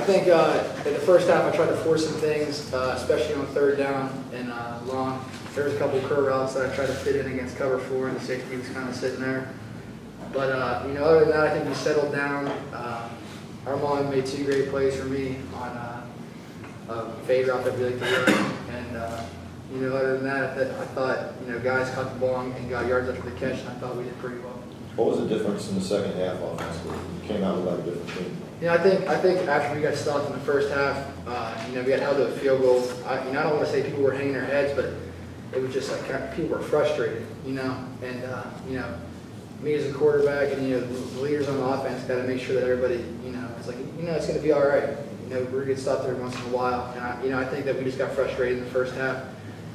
think in the first half I tried to force some things, especially on third down and long. There was a couple of curl routes that I tried to fit in against cover 4, and the safety was kind of sitting there. But other than that, I think we settled down. Armon made 2 great plays for me on a fade route that we like to run, and other than that, I thought guys caught the ball and got yards after the catch, and I thought we did pretty well. What was the difference in the second half offensively? You came out with like a different team. I think after we got stopped in the first half, we got held to a field goal. I don't want to say people were hanging their heads, but it was just like people were frustrated, and me as a quarterback and the leaders on the offense got to make sure that everybody, it's like it's going to be all right. We're going to get stopped every once in a while, and I think that we just got frustrated in the first half.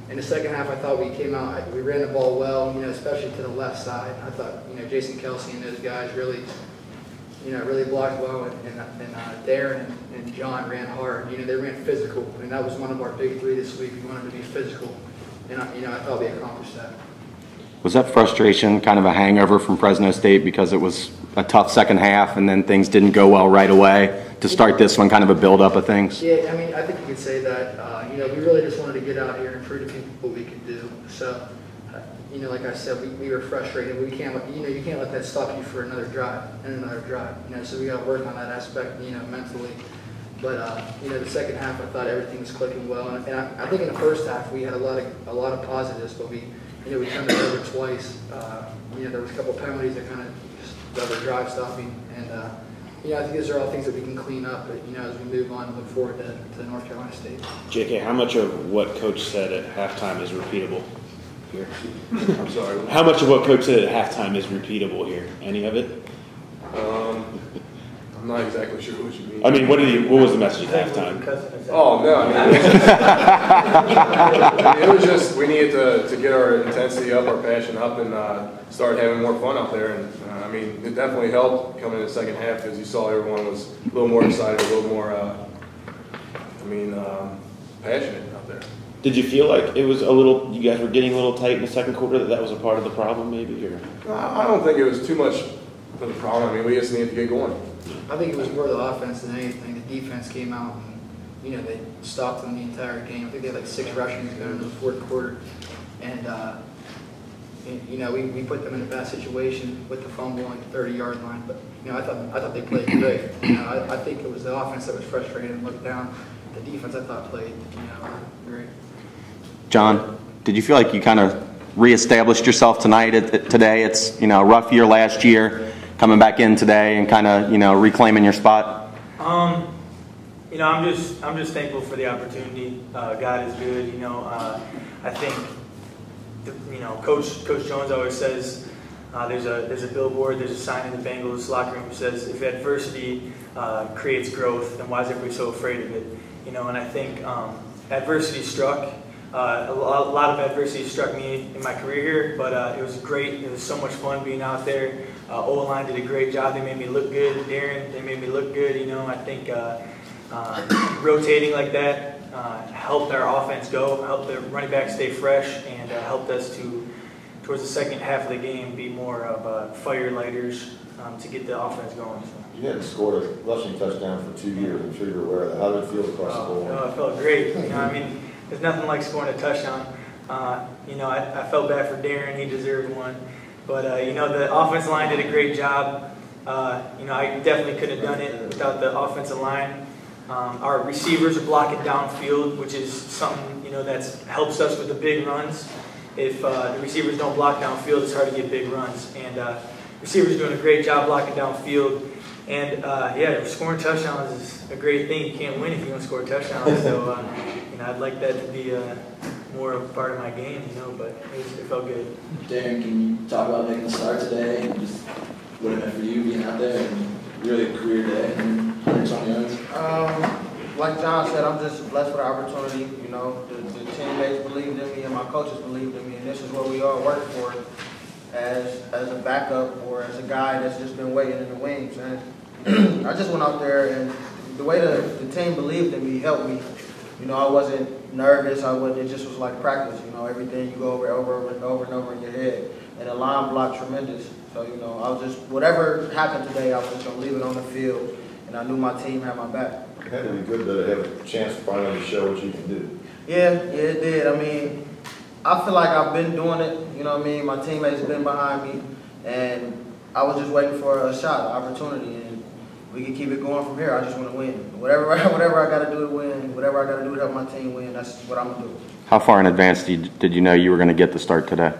In the second half, I thought we came out, we ran the ball well, especially to the left side. I thought, Jason Kelsey and those guys really, really blocked well, and Darrin and John ran hard. They ran physical, and that was one of our big 3 this week. We wanted to be physical, and I thought we accomplished that. Was that frustration kind of a hangover from Fresno State because it was a tough second half and then things didn't go well right away to start this one, kind of a build-up of things? Yeah, I think you could say that. We really just wanted to get out here and prove to people what we could do. So, like I said, we were frustrated. We can't, you can't let that stop you for another drive and another drive. So we got to work on that aspect, mentally. But the second half, I thought everything was clicking well, and I think in the first half we had a lot of positives, but we turned it over twice. There was a couple of penalties that kind of just were drive stopping, and I think these are all things that we can clean up. But as we move on, look forward to North Carolina State. JK, how much of what Coach said at halftime is repeatable here? I'm sorry. How much of what Coach said at halftime is repeatable here? Any of it? I'm not exactly sure what you mean. I mean, what was the message at halftime? Oh, no, it was just we needed to get our intensity up, our passion up, and start having more fun out there. And it definitely helped coming in the second half because you saw everyone was a little more excited, a little more, passionate out there. Did you feel like it was you guys were getting a little tight in the second quarter, that was a part of the problem maybe? Or? I don't think it was too much of a problem. We just needed to get going. I think it was more the offense than anything. The defense came out and, they stopped them the entire game. I think they had like 6 rushings going into the fourth quarter. And, we put them in a bad situation with the fumble on the 30-yard line. But, I thought they played great. I think it was the offense that was frustrated and looked down. The defense, I thought, played, great. John, did you feel like you kind of reestablished yourself today? It's, a rough year last year. Coming back in today and kind of, reclaiming your spot? I'm just thankful for the opportunity. God is good. I think, Coach Jones always says there's a billboard, there's a sign in the Bengals locker room that says if adversity creates growth, then why is everybody so afraid of it? And I think adversity struck. A lot of adversity struck me in my career here, but it was great. It was so much fun being out there. O-line did a great job. They made me look good. Darrin, they made me look good. I think rotating like that helped our offense go, helped the running back stay fresh, and helped us towards the second half of the game, be more of fire lighters to get the offense going. So. You hadn't scored a rushing touchdown for 2 years. I'm sure you're aware of that. How did it feel across the board? No, it felt great. There's nothing like scoring a touchdown. I felt bad for Darrin. He deserved one. But, the offensive line did a great job. I definitely couldn't have done it without the offensive line. Our receivers are blocking downfield, which is something, that helps us with the big runs. If the receivers don't block downfield, it's hard to get big runs. And receivers are doing a great job blocking downfield. And, scoring touchdowns is a great thing. You can't win if you don't score touchdowns. So, I'd like that to be more of a part of my game, but it felt good. Darrin, can you talk about making the start today and just what it meant for you being out there and really a career day and 120 yards? Like John said, I'm just blessed for the opportunity. The teammates believed in me and my coaches believed in me, and this is what we all work for as a backup or as a guy that's just been waiting in the wings. And I just went out there, and the way the team believed in me helped me. I wasn't nervous. It just was like practice. Everything you go over and over in your head. And the line blocked tremendous. So, I was just, whatever happened today, I was just going to leave it on the field and I knew my team had my back. It had to be good to have a chance finally to show what you can do. Yeah, it did. I mean, I feel like I've been doing it, you know what I mean? My teammates been behind me, and I was just waiting for a shot, an opportunity, and we can keep it going from here. I just want to win. Whatever I got to do to win, whatever I got to do to help my team win, that's what I'm going to do. How far in advance did you know you were going to get the start today?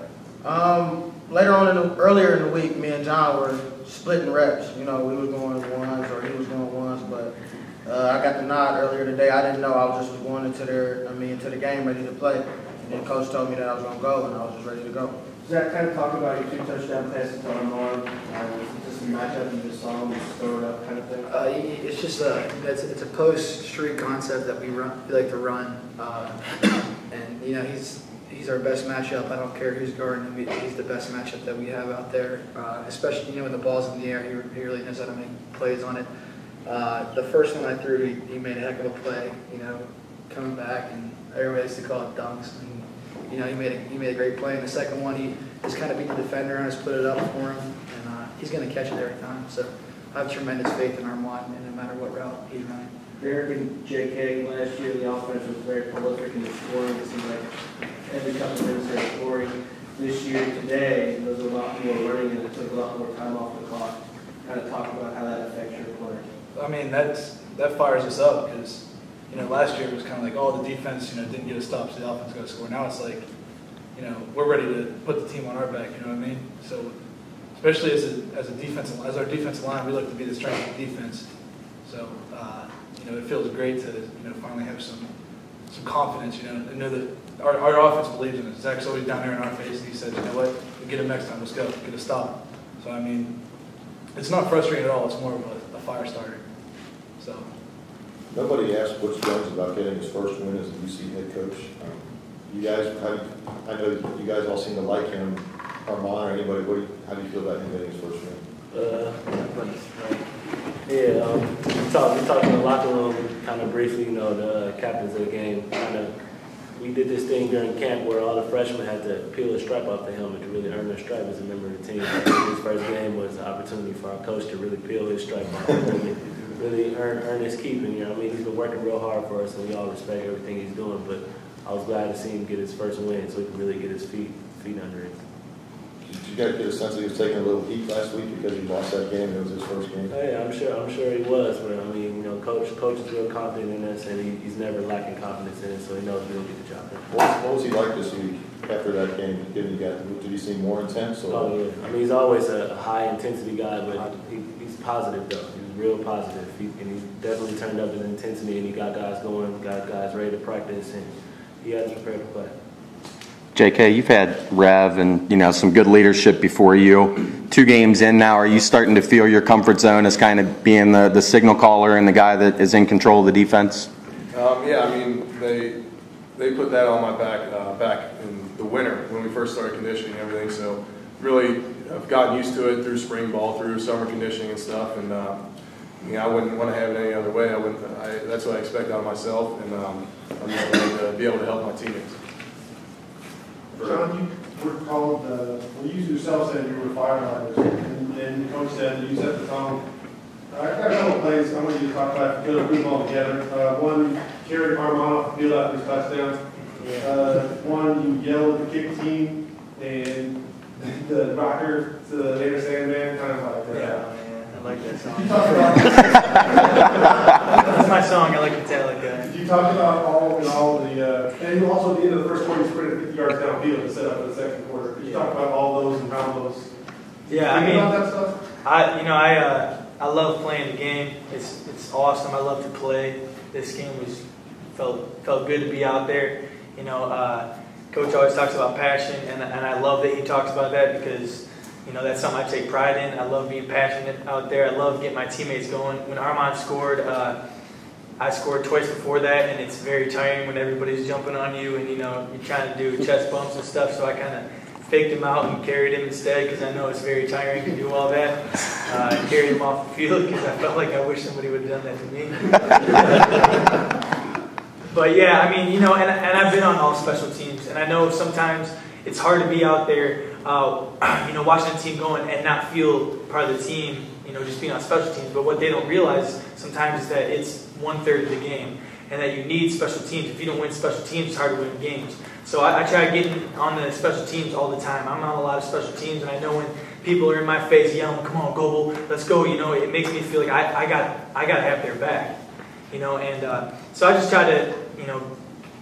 Later on, earlier in the week, me and John were splitting reps. You know, we was going ones or he was going ones, but I got the nod earlier today. I didn't know. I was just going into the game ready to play. And then coach told me that I was going to go, and I was just ready to go. Zach, kind of talk about your 2 touchdown passes to Armon. Just a matchup you just saw him just throw it up kind of thing. It's just it's a post street concept that we like to run, and you know he's our best matchup. I don't care who's guarding him. He's the best matchup that we have out there, especially when the ball's in the air. He really knows how to make plays on it. The first one I threw, he made a heck of a play. Coming back, and everybody used to call it dunks. And, he made a great play. And the second one, he just kind of beat the defender and just put it up for him, and he's going to catch it every time. So I have tremendous faith in Armon, and no matter what route he's running. Derek and JK last year, the offense was very prolific in the scoring. It seemed like every couple minutes they were scoring. This year, today, there was a lot more running, and it took a lot more time off the clock. Kind of talk about how that affects your play. I mean, that fires us up because, last year it was kind of like, oh, the defense, didn't get a stop, so the offense got to score. Now it's like, we're ready to put the team on our back, you know what I mean? So, especially as our defensive line, we like to be the strength of the defense. So, it feels great to, finally have some confidence, and know that our offense believes in us. Zach's always down there in our face, and he says, you know what, we get him next time, let's go, get a stop. So, I mean, it's not frustrating at all, it's more of a fire starter. So. Nobody asked Butch Jones about getting his first win as the UC head coach. You guys, I know you guys all seem to like him. Armon or anybody, how do you feel about him getting his first win? We talked in the locker room kind of briefly, the captains of the game. We did this thing during camp where all the freshmen had to peel a stripe off the helmet to really earn their stripe as a member of the team. His first game was an opportunity for our coach to really peel his stripe off and really earn his keep. And he's been working real hard for us, and we all respect everything he's doing. But I was glad to see him get his first win, so he could really get his feet under it. Did you guys get a sense that he was taking a little heat last week because he lost that game? It was his first game. Hey, I'm sure he was. But coach is real confident in us, and he's never lacking confidence in it, so he knows we'll get the job done. What was he like this week after that game? Did he seem more intense? Or? Oh yeah. He's always a high intensity guy, but he's positive though. He's real positive, and he definitely turned up his intensity, and he got guys going, got guys ready to practice, and he has prepared to play. JK, you've had Rev and some good leadership before you. 2 games in now, are you starting to feel your comfort zone as kind of being the signal caller and the guy that is in control of the defense? Yeah, I mean they put that on my back in the winter when we first started conditioning and everything. So really, I've gotten used to it through spring ball, through summer conditioning and stuff. And I wouldn't want to have it any other way. That's what I expect out of myself, and I'm ready to be able to help my teammates. John, you were called, you yourself said you were firefighters, and the coach said you set the tone. I got a couple of plays I want you to talk about, go to group all together. One, carried Armon off the field after his touchdown. One, you yelled at the kick team, and the rocker to the later Sandman, kind of like that. Yeah, I like that song. You talk about That's my song, I like to tell it good. Did you talk about all the, and also at the end of the first quarter, you sprinted 50 yards downfield to set up for the second quarter. Did you talk about all those and how those? Yeah, I mean, about that stuff? I love playing the game. It's awesome. I love to play. This game felt good to be out there. Coach always talks about passion, and I love that he talks about that because that's something I take pride in. I love being passionate out there. I love getting my teammates going. When Armon scored, I scored twice before that, and it's very tiring when everybody's jumping on you and you're trying to do chest bumps and stuff. So I kind of faked him out and carried him instead because I know it's very tiring to do all that. I carried him off the field because I felt like I wish somebody would have done that to me. But yeah, I mean, and I've been on all special teams, and I know sometimes it's hard to be out there, watching the team going and not feel part of the team, just being on special teams. But what they don't realize sometimes is that it's 1/3 of the game, and that you need special teams. If you don't win special teams, it's hard to win games. So I try getting on the special teams all the time. I'm on a lot of special teams, and I know when people are in my face yelling, "Come on, Goebel, let's go!" It makes me feel like I got to have their back. And so I just try to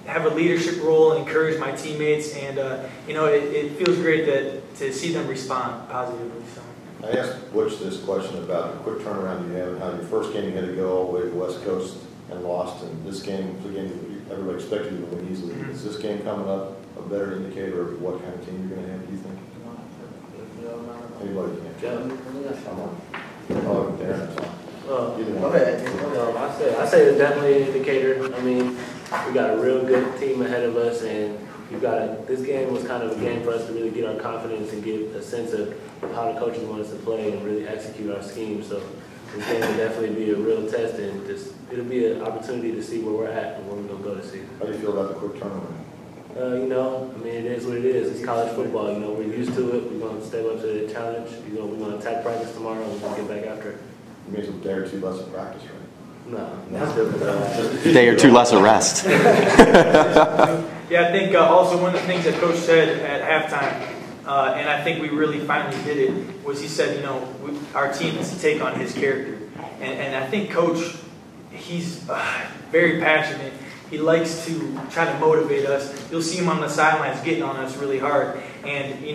have a leadership role and encourage my teammates, and it feels great to see them respond positively. So. I asked Butch this question about the quick turnaround you have and how your first game you had to go all the way to the West Coast and lost, and this game, the game that everybody expected you to win easily. Mm-hmm. Is this game coming up a better indicator of what kind of team you're going to have, do you think? Anybody can. Come on. Oh, Darrin, I'm sorry. I say it's definitely an indicator. I mean, we got a real good team ahead of us, and this game was kind of a game for us to really get our confidence and get a sense of how the coaches want us to play and really execute our scheme. So this game will definitely be a real test, and it'll be an opportunity to see where we're at and where we're going to go this season. How do you feel about the quick turnaround? It is what it is. It's college football. We're used to it. We're going to step up to the challenge. We're going to attack practice tomorrow, and we're going to get back after it. You may as well dare 2 less of practice, right? No, that's different. Day or 2 less of rest. Yeah, I think also one of the things that Coach said at halftime, and I think we really finally did it, was he said, our team needs to take on his character. And I think Coach, he's very passionate. He likes to try to motivate us. You'll see him on the sidelines getting on us really hard. And, we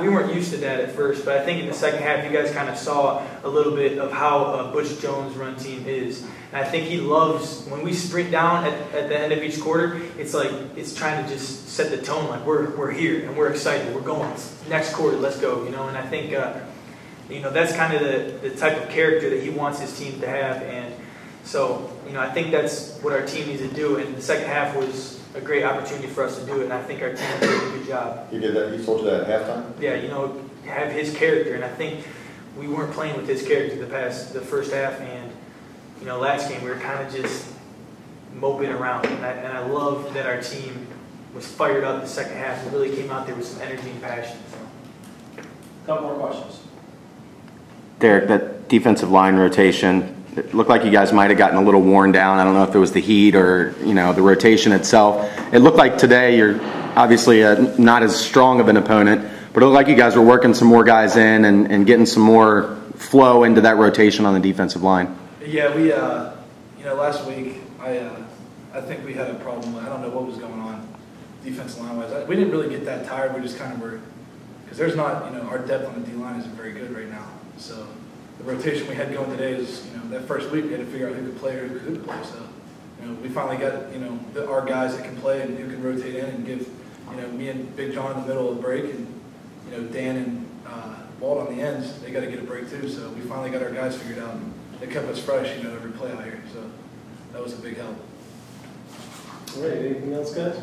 weren't used to that at first, but I think in the second half, you guys kind of saw a little bit of how Butch Jones' run team is. And I think he loves, when we sprint down at the end of each quarter, it's like, it's trying to just set the tone, like we're here and we're excited, we're going, next quarter, let's go, and I think, that's kind of the type of character that he wants his team to have. And so, I think that's what our team needs to do, and the second half was a great opportunity for us to do it, and I think our team did a good job. He did that, he told you that at halftime? Yeah, have his character, and I think we weren't playing with his character the first half, and, last game we were kind of just moping around, and I love that our team was fired up the second half and really came out there with some energy and passion. So. Couple more questions. Derek, that defensive line rotation, it looked like you guys might have gotten a little worn down. I don't know if it was the heat or, the rotation itself. It looked like today you're obviously not as strong of an opponent, but it looked like you guys were working some more guys in and getting some more flow into that rotation on the defensive line. Yeah, we, last week, I think we had a problem. I don't know what was going on defensive line-wise. We didn't really get that tired. We just kind of were, because there's not, our depth on the D-line isn't very good right now. So the rotation we had going today is, that first week we had to figure out who could play or who couldn't play. So, we finally got, our guys that can play and who can rotate in and give, me and Big John in the middle a break, and, Dan and Walt on the ends, they got to get a break too. So we finally got our guys figured out. And they kept us fresh, every play out here. So that was a big help. All right, anything else, guys?